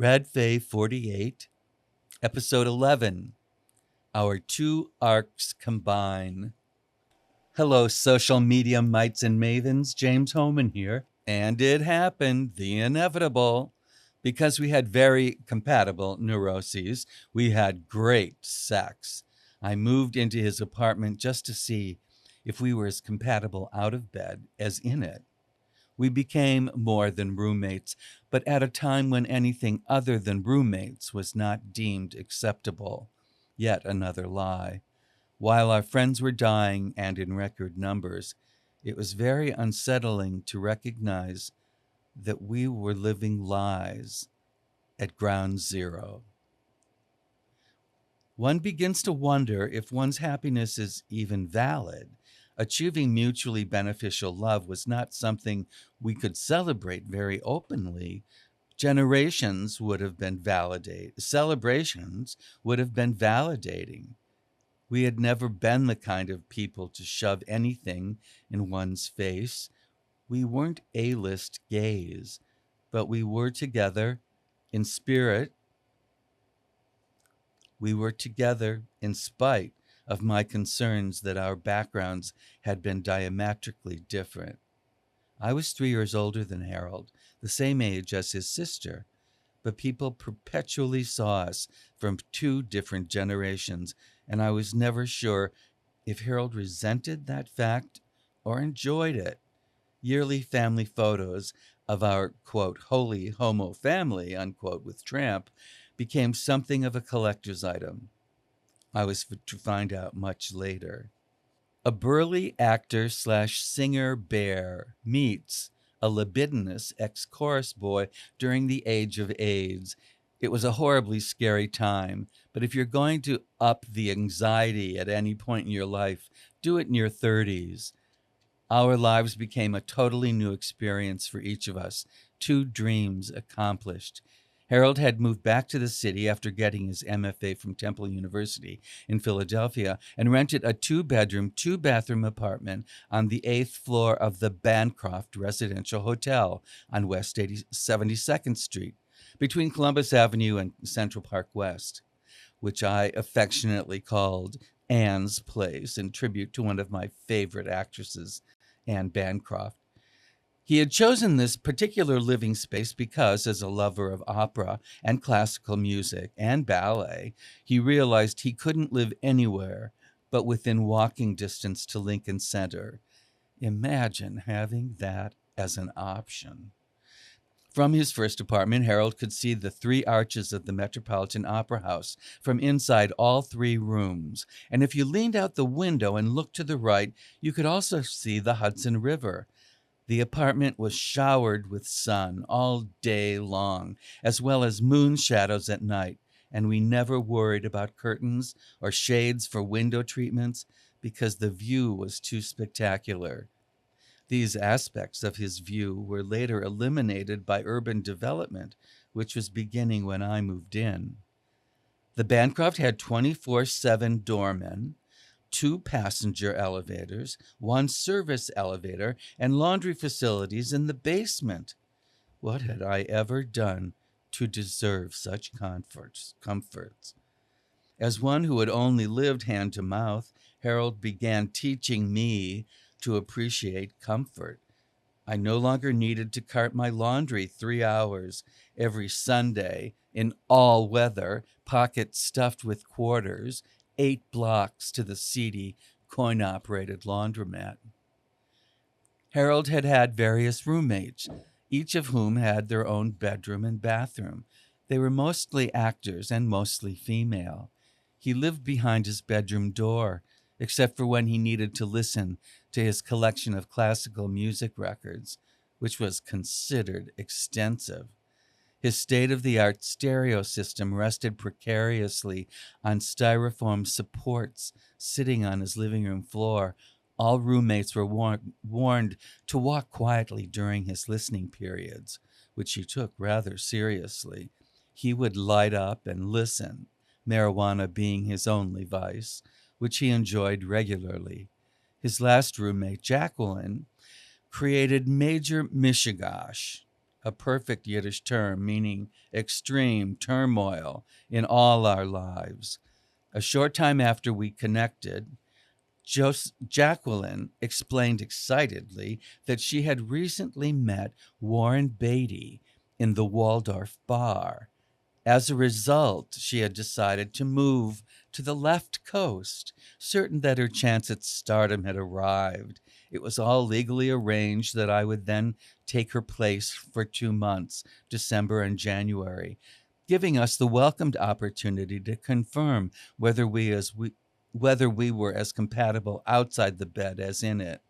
Red Fae 48, Episode 11, Our Two Arcs Combine. Hello, social media mites and mavens. James Homan here. And it happened, the inevitable. Because we had very compatible neuroses, we had great sex. I moved into his apartment just to see if we were as compatible out of bed as in it. We became more than roommates, but at a time when anything other than roommates was not deemed acceptable. Yet another lie. While our friends were dying and in record numbers, it was very unsettling to recognize that we were living lies at ground zero. One begins to wonder if one's happiness is even valid. Achieving mutually beneficial love was not something we could celebrate very openly. Celebrations would have been validating. We had never been the kind of people to shove anything in one's face. We weren't A-list gays, but we were together in spirit. We were together in spite of my concerns that our backgrounds had been diametrically different. I was 3 years older than Harold, the same age as his sister, but people perpetually saw us from 2 different generations, and I was never sure if Harold resented that fact or enjoyed it. Yearly family photos of our, quote, holy homo family, unquote, with Tramp became something of a collector's item. I was to find out much later. A burly actor slash singer bear meets a libidinous ex-chorus boy during the age of AIDS. It was a horribly scary time, but if you're going to up the anxiety at any point in your life, do it in your 30s. Our lives became a totally new experience for each of us, 2 dreams accomplished. Harold had moved back to the city after getting his MFA from Temple University in Philadelphia and rented a 2-bedroom, 2-bathroom apartment on the 8th floor of the Bancroft Residential Hotel on West 72nd Street, between Columbus Avenue and Central Park West, which I affectionately called Anne's Place in tribute to one of my favorite actresses, Anne Bancroft. He had chosen this particular living space because, as a lover of opera and classical music and ballet, he realized he couldn't live anywhere but within walking distance to Lincoln Center. Imagine having that as an option. From his first apartment, Harold could see the 3 arches of the Metropolitan Opera House from inside all 3 rooms. And if you leaned out the window and looked to the right, you could also see the Hudson River. The apartment was showered with sun all day long, as well as moon shadows at night, and we never worried about curtains or shades for window treatments because the view was too spectacular. These aspects of his view were later eliminated by urban development, which was beginning when I moved in. The Bancroft had 24/7 doormen, 2 passenger elevators, 1 service elevator, and laundry facilities in the basement. What had I ever done to deserve such comforts? As one who had only lived hand to mouth, Harold began teaching me to appreciate comfort. I no longer needed to cart my laundry 3 hours every Sunday in all weather, pockets stuffed with quarters, 8 blocks to the seedy, coin-operated laundromat. Harold had had various roommates, each of whom had their own bedroom and bathroom. They were mostly actors and mostly female. He lived behind his bedroom door, except for when he needed to listen to his collection of classical music records, which was considered extensive. His state-of-the-art stereo system rested precariously on styrofoam supports sitting on his living room floor. All roommates were warned to walk quietly during his listening periods, which he took rather seriously. He would light up and listen, marijuana being his only vice, which he enjoyed regularly. His last roommate, Jacqueline, created major mishigash. a perfect Yiddish term meaning extreme turmoil in all our lives. A short time after we connected, Jacqueline explained excitedly that she had recently met Warren Beatty in the Waldorf bar. As a result, she had decided to move to the left coast, certain that her chance at stardom had arrived. It was all legally arranged that I would then take her place for 2 months, December and January, giving us the welcomed opportunity to confirm whether we were as compatible outside the bed as in it.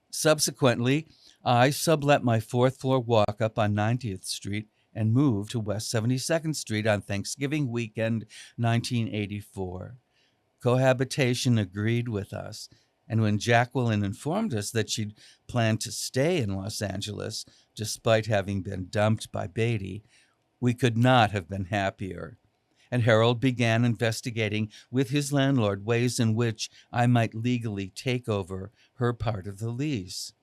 Subsequently, I sublet my fourth floor walk up on 90th Street and moved to West 72nd Street on Thanksgiving weekend 1984. Cohabitation agreed with us, and when Jacqueline informed us that she'd planned to stay in Los Angeles despite having been dumped by Beatty, we could not have been happier. And Harold began investigating with his landlord ways in which I might legally take over her part of the lease.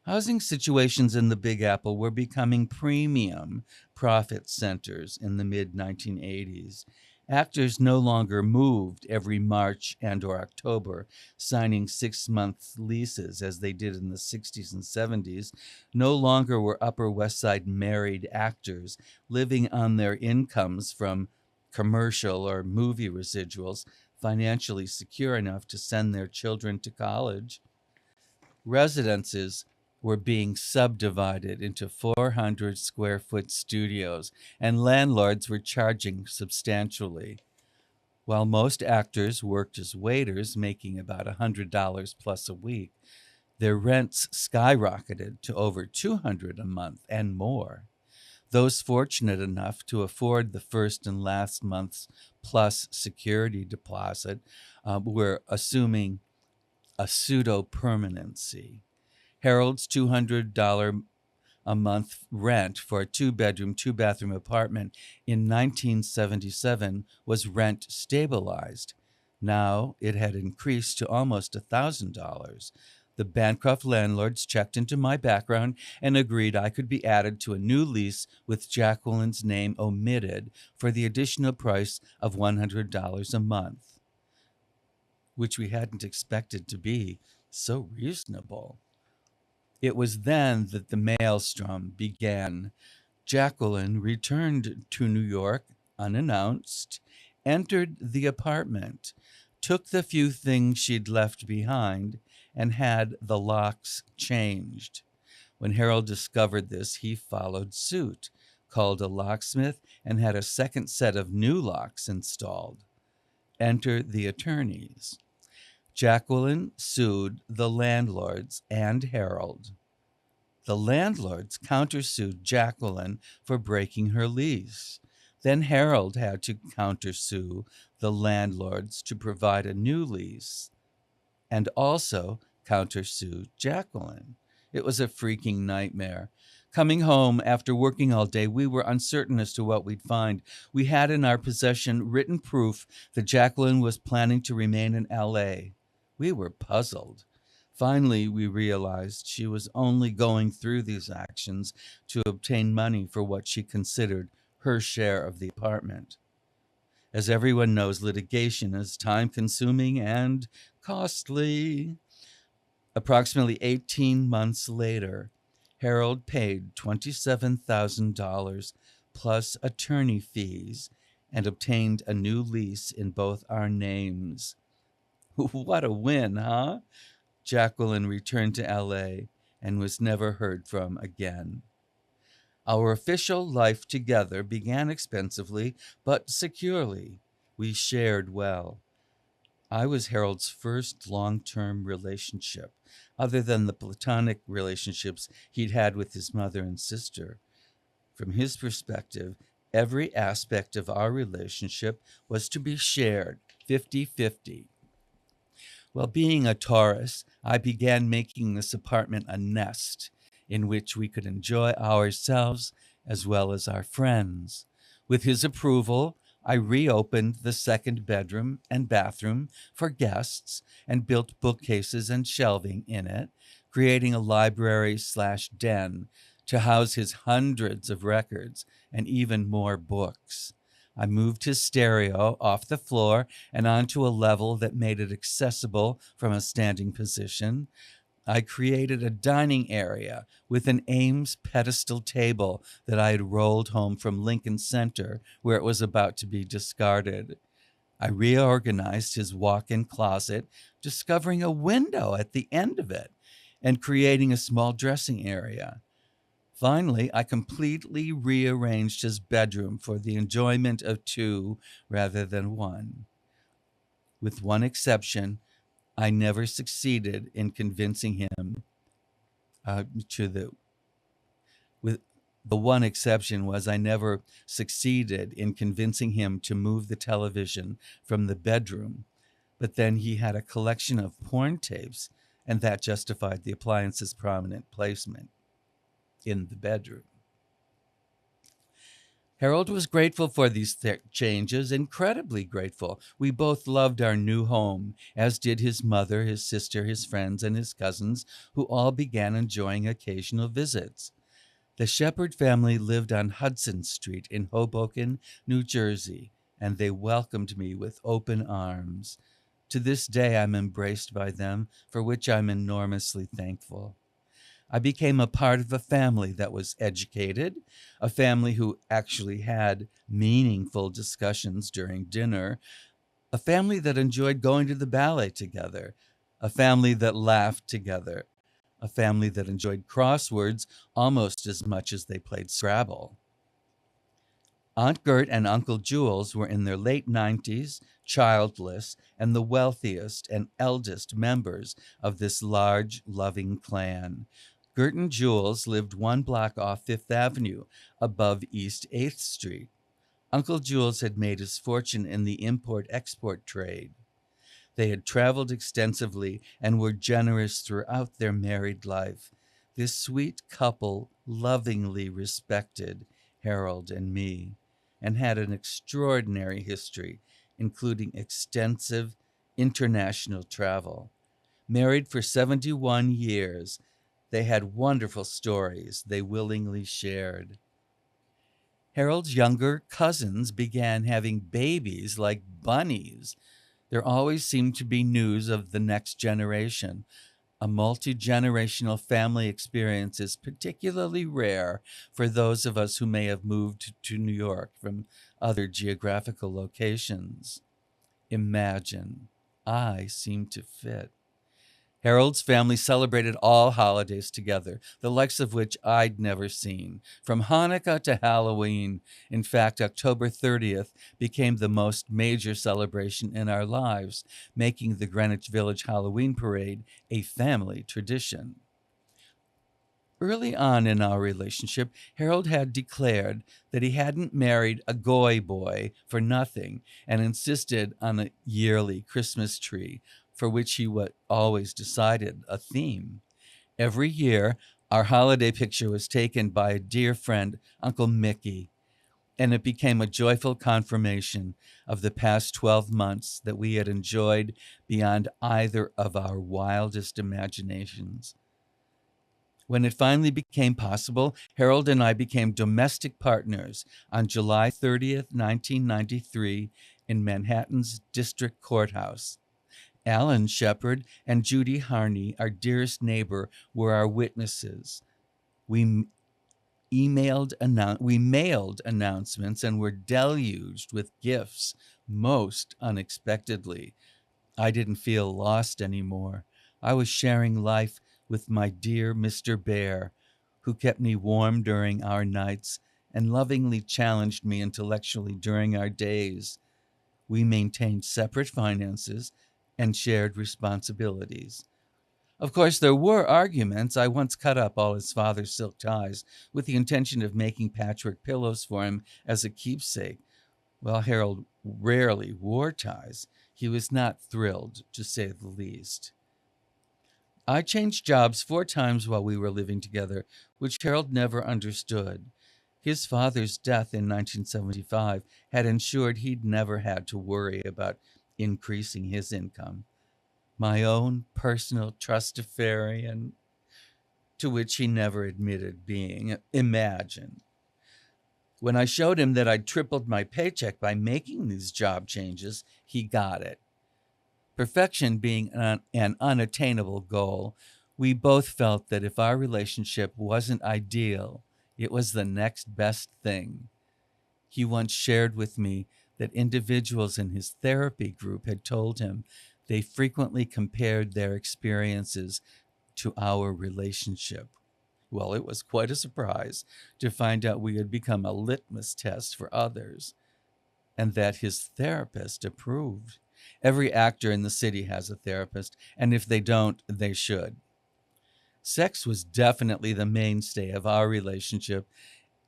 Housing situations in the Big Apple were becoming premium profit centers in the mid-1980s. Actors no longer moved every March and or October, signing 6-month leases as they did in the 60s and 70s. No longer were Upper West Side married actors living on their incomes from commercial or movie residuals, financially secure enough to send their children to college. Residences were being subdivided into 400 square foot studios, and landlords were charging substantially. While most actors worked as waiters, making about $100 plus a week, their rents skyrocketed to over $200 a month and more. Those fortunate enough to afford the first and last month's plus security deposit were assuming a pseudo permanency. Harold's $200 a month rent for a 2-bedroom, 2-bathroom apartment in 1977 was rent stabilized. Now it had increased to almost $1,000. The Bancroft landlords checked into my background and agreed I could be added to a new lease with Jacqueline's name omitted for the additional price of $100 a month, which we hadn't expected to be so reasonable. It was then that the maelstrom began. Jacqueline returned to New York unannounced, entered the apartment, took the few things she'd left behind, and had the locks changed. When Harold discovered this, he followed suit, called a locksmith, and had a second set of new locks installed. Enter the attorneys. Jacqueline sued the landlords and Harold. The landlords countersued Jacqueline for breaking her lease. Then Harold had to countersue the landlords to provide a new lease and also countersue Jacqueline. It was a freaking nightmare. Coming home after working all day, we were uncertain as to what we'd find. We had in our possession written proof that Jacqueline was planning to remain in L.A. We were puzzled. Finally, we realized she was only going through these actions to obtain money for what she considered her share of the apartment. As everyone knows, litigation is time-consuming and costly. Approximately 18 months later, Harold paid $27,000 plus attorney fees and obtained a new lease in both our names. What a win, huh? Jacqueline returned to L.A. and was never heard from again. Our official life together began expensively, but securely. We shared well. I was Harold's first long-term relationship, other than the platonic relationships he'd had with his mother and sister. From his perspective, every aspect of our relationship was to be shared 50-50. Well, being a Taurus, I began making this apartment a nest in which we could enjoy ourselves as well as our friends. With his approval, I reopened the second bedroom and bathroom for guests and built bookcases and shelving in it, creating a library/den to house his hundreds of records and even more books. I moved his stereo off the floor and onto a level that made it accessible from a standing position. I created a dining area with an Ames pedestal table that I had rolled home from Lincoln Center, where it was about to be discarded. I reorganized his walk in closet, discovering a window at the end of it and creating a small dressing area. Finally, I completely rearranged his bedroom for the enjoyment of two rather than one. With one exception, I never succeeded in convincing him to the with the one exception was I never succeeded in convincing him to move the television from the bedroom. But then he had a collection of porn tapes, and that justified the appliance's prominent placement in the bedroom. Harold was grateful for these changes, incredibly grateful. We both loved our new home, as did his mother, his sister, his friends, and his cousins, who all began enjoying occasional visits. The Shepherd family lived on Hudson Street in Hoboken, New Jersey, and they welcomed me with open arms. To this day, I'm embraced by them, for which I'm enormously thankful. I became a part of a family that was educated, a family who actually had meaningful discussions during dinner, a family that enjoyed going to the ballet together, a family that laughed together, a family that enjoyed crosswords almost as much as they played Scrabble. Aunt Gert and Uncle Jules were in their late 90s, childless, and the wealthiest and eldest members of this large, loving clan. Gert and Jules lived one block off Fifth Avenue, above East 8th Street. Uncle Jules had made his fortune in the import-export trade. They had traveled extensively and were generous throughout their married life. This sweet couple lovingly respected Harold and me and had an extraordinary history, including extensive international travel. Married for 71 years, they had wonderful stories they willingly shared. Harold's younger cousins began having babies like bunnies. There always seemed to be news of the next generation. A multi-generational family experience is particularly rare for those of us who may have moved to New York from other geographical locations. Imagine, I seem to fit. Harold's family celebrated all holidays together, the likes of which I'd never seen. From Hanukkah to Halloween, in fact, October 30th became the most major celebration in our lives, making the Greenwich Village Halloween Parade a family tradition. Early on in our relationship, Harold had declared that he hadn't married a goy boy for nothing and insisted on a yearly Christmas tree, for which he always decided a theme. Every year, our holiday picture was taken by a dear friend, Uncle Mickey, and it became a joyful confirmation of the past 12 months that we had enjoyed beyond either of our wildest imaginations. When it finally became possible, Harold and I became domestic partners on July 30th, 1993, in Manhattan's District Courthouse. Alan Shepherd and Judy Harney, our dearest neighbor, were our witnesses. We mailed announcements and were deluged with gifts, most unexpectedly. I didn't feel lost anymore. I was sharing life with my dear Mr. Bear, who kept me warm during our nights and lovingly challenged me intellectually during our days. We maintained separate finances and shared responsibilities. Of course, there were arguments. I once cut up all his father's silk ties with the intention of making patchwork pillows for him as a keepsake. While Harold rarely wore ties, he was not thrilled, to say the least. I changed jobs 4 times while we were living together, which Harold never understood. His father's death in 1975 had ensured he'd never had to worry about increasing his income. My own personal trustafarian. to which he never admitted being. Imagine. When I showed him that I'd tripled my paycheck by making these job changes, he got it. Perfection being an unattainable goal, we both felt that if our relationship wasn't ideal, it was the next best thing. He once shared with me that individuals in his therapy group had told him they frequently compared their experiences to our relationship. Well, it was quite a surprise to find out we had become a litmus test for others, and that his therapist approved. Every actor in the city has a therapist, and if they don't, they should. Sex was definitely the mainstay of our relationship.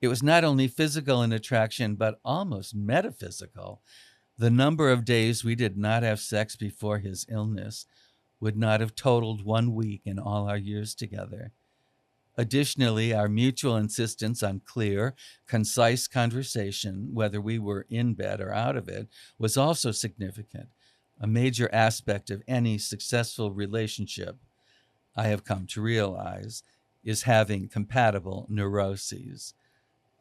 It was not only physical in attraction, but almost metaphysical. The number of days we did not have sex before his illness would not have totaled 1 week in all our years together. Additionally, our mutual insistence on clear, concise conversation, whether we were in bed or out of it, was also significant. A major aspect of any successful relationship, I have come to realize, is having compatible neuroses.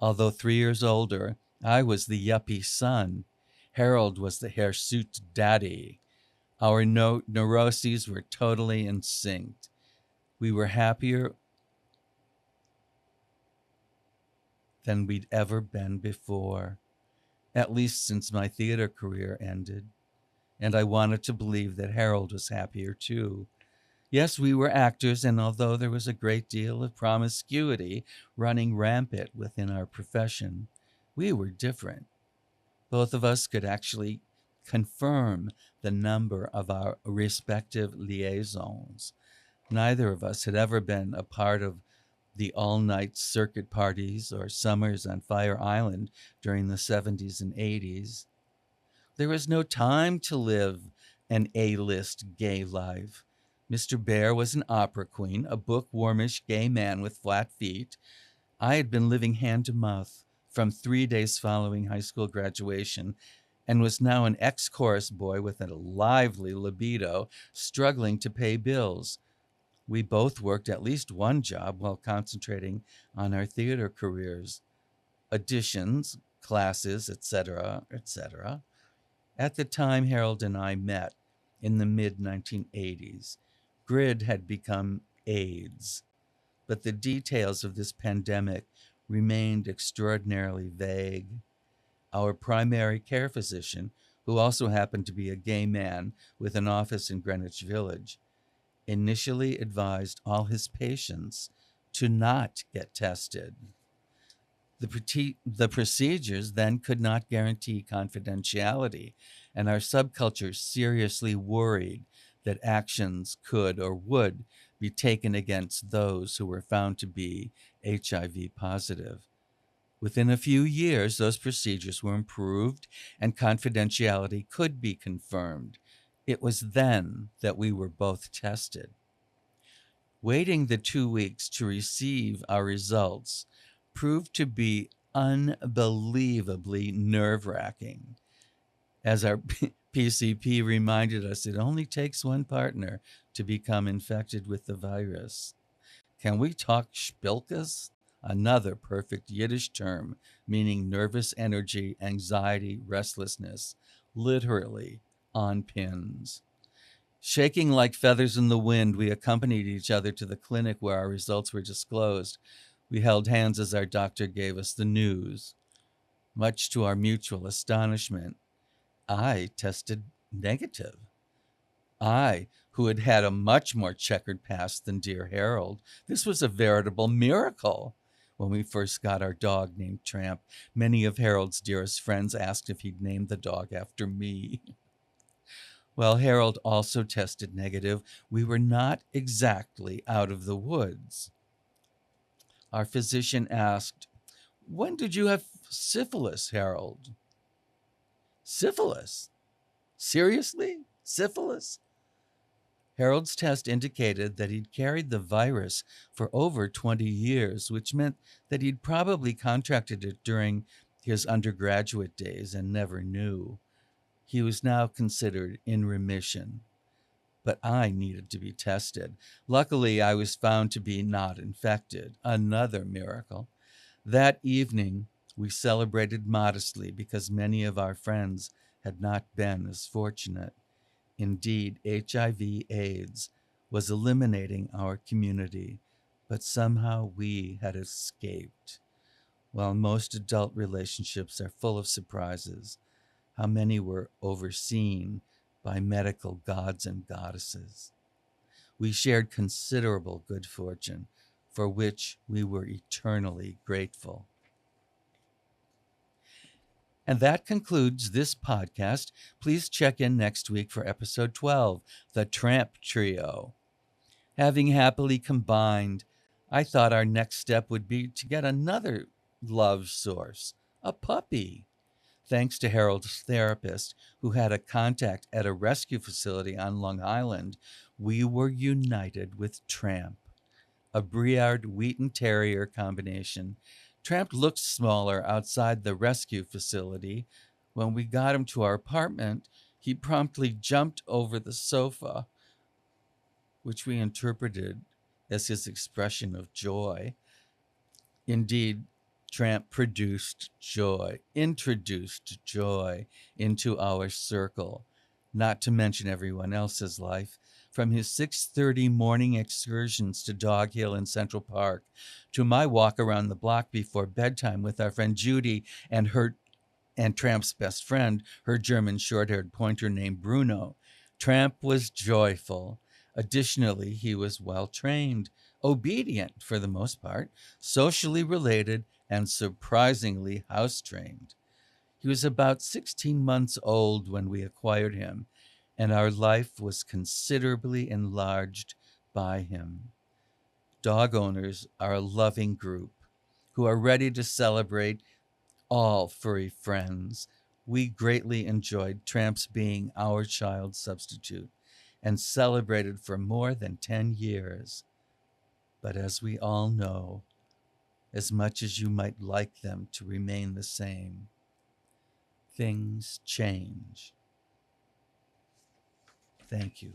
Although 3 years older, I was the yuppie son. Harold was the hirsute daddy. Our neuroses were totally in sync. We were happier than we'd ever been before, at least since my theater career ended. And I wanted to believe that Harold was happier too. Yes, we were actors, and although there was a great deal of promiscuity running rampant within our profession, we were different. Both of us could actually confirm the number of our respective liaisons. Neither of us had ever been a part of the all-night circuit parties or summers on Fire Island during the 70s and 80s. There was no time to live an A-list gay life. Mr. Bear was an opera queen, a bookwormish gay man with flat feet. I had been living hand to mouth from 3 days following high school graduation and was now an ex-chorus boy with a lively libido, struggling to pay bills. We both worked at least one job while concentrating on our theater careers, auditions, classes, etc., etc. At the time Harold and I met, in the mid-1980s, GRID had become AIDS, but the details of this pandemic remained extraordinarily vague. Our primary care physician, who also happened to be a gay man with an office in Greenwich Village, initially advised all his patients to not get tested. The procedures then could not guarantee confidentiality, and our subculture seriously worried that actions could or would be taken against those who were found to be HIV positive. Within a few years, those procedures were improved and confidentiality could be confirmed. It was then that we were both tested. Waiting the 2 weeks to receive our results proved to be unbelievably nerve-wracking. As our PCP reminded us, it only takes one partner to become infected with the virus. Can we talk spilkas? Another perfect Yiddish term meaning nervous energy, anxiety, restlessness, literally on pins. Shaking like feathers in the wind, we accompanied each other to the clinic where our results were disclosed. We held hands as our doctor gave us the news. Much to our mutual astonishment, I tested negative. I, who had had a much more checkered past than dear Harold. This was a veritable miracle. When we first got our dog named Tramp, many of Harold's dearest friends asked if he'd name the dog after me. While Harold also tested negative, we were not exactly out of the woods. Our physician asked, "When did you have syphilis, Harold?" Syphilis? Seriously? Syphilis? Harold's test indicated that he'd carried the virus for over 20 years, which meant that he'd probably contracted it during his undergraduate days and never knew. He was now considered in remission. but I needed to be tested. Luckily, I was found to be not infected. Another miracle. That evening, we celebrated modestly because many of our friends had not been as fortunate. Indeed, HIV/AIDS was eliminating our community, but somehow we had escaped. While most adult relationships are full of surprises, how many were overseen by medical gods and goddesses? We shared considerable good fortune, for which we were eternally grateful. And that concludes this podcast. Please check in next week for episode 12, The Tramp Trio. Having happily combined, I thought our next step would be to get another love source, a puppy. Thanks to Harold's therapist, who had a contact at a rescue facility on Long Island, we were united with Tramp, a Briard Wheaton Terrier combination. Tramp looked smaller outside the rescue facility. When we got him to our apartment, he promptly jumped over the sofa, which we interpreted as his expression of joy. Indeed, Tramp introduced joy into our circle, not to mention everyone else's life. From his 6:30 morning excursions to Dog Hill in Central Park, to my walk around the block before bedtime with our friend Judy and Tramp's best friend, her German short-haired pointer named Bruno, Tramp was joyful. Additionally, he was well-trained, obedient for the most part, socially related, and surprisingly house-trained. He was about 16 months old when we acquired him, and our life was considerably enlarged by him. Dog owners are a loving group who are ready to celebrate all furry friends. We greatly enjoyed Tramp's being our child substitute and celebrated for more than 10 years. But as we all know, as much as you might like them to remain the same, things change. Thank you.